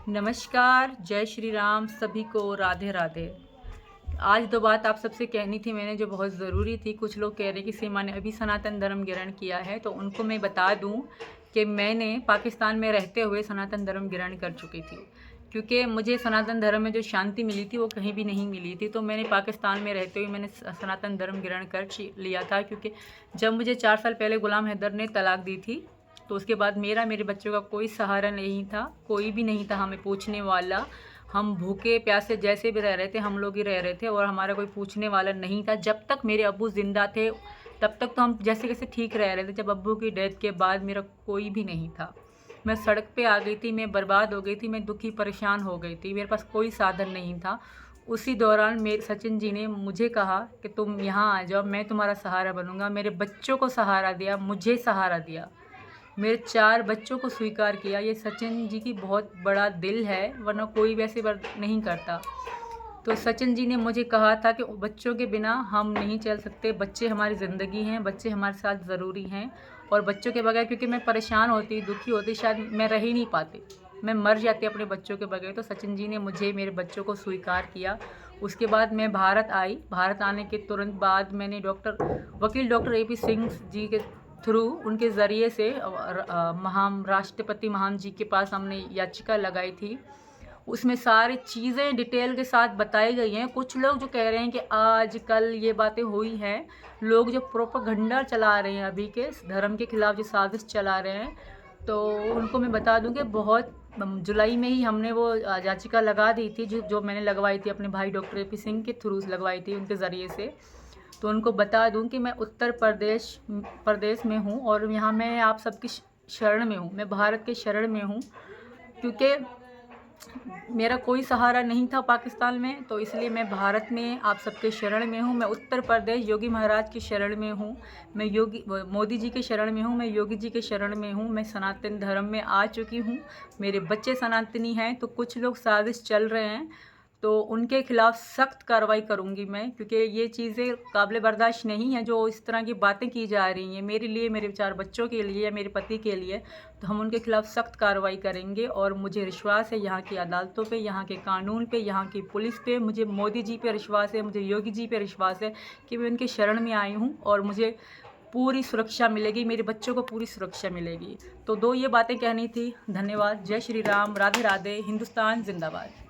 नमस्कार, जय श्री राम, सभी को राधे राधे। आज 2 बात आप सबसे कहनी थी मैंने जो बहुत ज़रूरी थी। कुछ लोग कह रहे कि सीमा ने अभी सनातन धर्म ग्रहण किया है, तो उनको मैं बता दूं कि मैंने पाकिस्तान में रहते हुए सनातन धर्म ग्रहण कर चुकी थी। क्योंकि मुझे सनातन धर्म में जो शांति मिली थी वो कहीं भी नहीं मिली थी, तो मैंने पाकिस्तान में रहते हुए मैंने सनातन धर्म ग्रहण कर लिया था। क्योंकि जब मुझे 4 साल पहले गुलाम हैदर ने तलाक दी थी, तो उसके बाद मेरे बच्चों का कोई सहारा नहीं था, कोई भी नहीं था हमें पूछने वाला। हम भूखे प्यासे जैसे भी रह रहे थे, हम लोग ही रह रहे थे और हमारा कोई पूछने वाला नहीं था। जब तक मेरे अब्बू ज़िंदा थे तब तक तो हम जैसे कैसे ठीक रह रहे थे। जब अब्बू की डेथ के बाद मेरा कोई भी नहीं था। मैं सड़क पे आ गई थी, मैं बर्बाद हो गई थी, मैं दुखी परेशान हो गई थी, मेरे पास कोई साधन नहीं था। उसी दौरान मेरे सचिन जी ने मुझे कहा कि तुम यहाँ आ जाओ, मैं तुम्हारा सहारा बनूंगा। मेरे बच्चों को सहारा दिया, मुझे सहारा दिया, मेरे 4 बच्चों को स्वीकार किया। ये सचिन जी की बहुत बड़ा दिल है, वरना कोई वैसे नहीं करता। तो सचिन जी ने मुझे कहा था कि बच्चों के बिना हम नहीं चल सकते, बच्चे हमारी ज़िंदगी हैं, बच्चे हमारे साथ ज़रूरी हैं। और बच्चों के बगैर, क्योंकि मैं परेशान होती, दुखी होती, शायद मैं रह ही नहीं पाती, मैं मर जाती अपने बच्चों के बगैर। तो सचिन जी ने मुझे, मेरे बच्चों को स्वीकार किया। उसके बाद मैं भारत आई। भारत आने के तुरंत बाद मैंने वकील डॉक्टर AP सिंह जी के थ्रू, उनके ज़रिए से महान राष्ट्रपति महान जी के पास हमने याचिका लगाई थी। उसमें सारी चीज़ें डिटेल के साथ बताई गई हैं। कुछ लोग जो कह रहे हैं कि आज कल ये बातें हुई हैं, लोग जो प्रोपेगेंडा चला रहे हैं अभी के धर्म के खिलाफ, जो साजिश चला रहे हैं, तो उनको मैं बता दूं कि बहुत जुलाई में ही हमने वो याचिका लगा दी थी, जो मैंने लगवाई थी अपने भाई डॉक्टर AP सिंह के थ्रू लगवाई थी, उनके ज़रिए से। तो उनको बता दूं कि मैं उत्तर प्रदेश में हूं और यहाँ मैं आप सबकी शरण में हूं, मैं भारत के शरण में हूं। क्योंकि मेरा कोई सहारा नहीं था पाकिस्तान में, तो इसलिए मैं भारत में आप सबके शरण में हूँ। मैं उत्तर प्रदेश योगी महाराज की शरण में हूँ, मैं मोदी जी के शरण में हूँ, मैं योगी जी के शरण में हूँ। मैं सनातन धर्म में आ चुकी हूँ, मेरे बच्चे सनातनी हैं। तो कुछ लोग साजिश चल रहे हैं, तो उनके खिलाफ सख्त कार्रवाई करूंगी मैं, क्योंकि ये चीज़ें काबिल बर्दाश्त नहीं है जो इस तरह की बातें की जा रही हैं मेरे लिए, मेरे 4 बच्चों के लिए या मेरे पति के लिए। तो हम उनके खिलाफ सख्त कार्रवाई करेंगे और मुझे विश्वास है यहाँ की अदालतों पे, यहाँ के कानून पे, यहाँ की पुलिस पे, मुझे मोदी जी पे विश्वास है, मुझे योगी जी पे विश्वास है कि मैं उनके शरण में आई हूँ और मुझे पूरी सुरक्षा मिलेगी, मेरे बच्चों को पूरी सुरक्षा मिलेगी। तो 2 ये बातें कहनी थी। धन्यवाद। जय श्री राम, राधे राधे, हिंदुस्तान जिंदाबाद।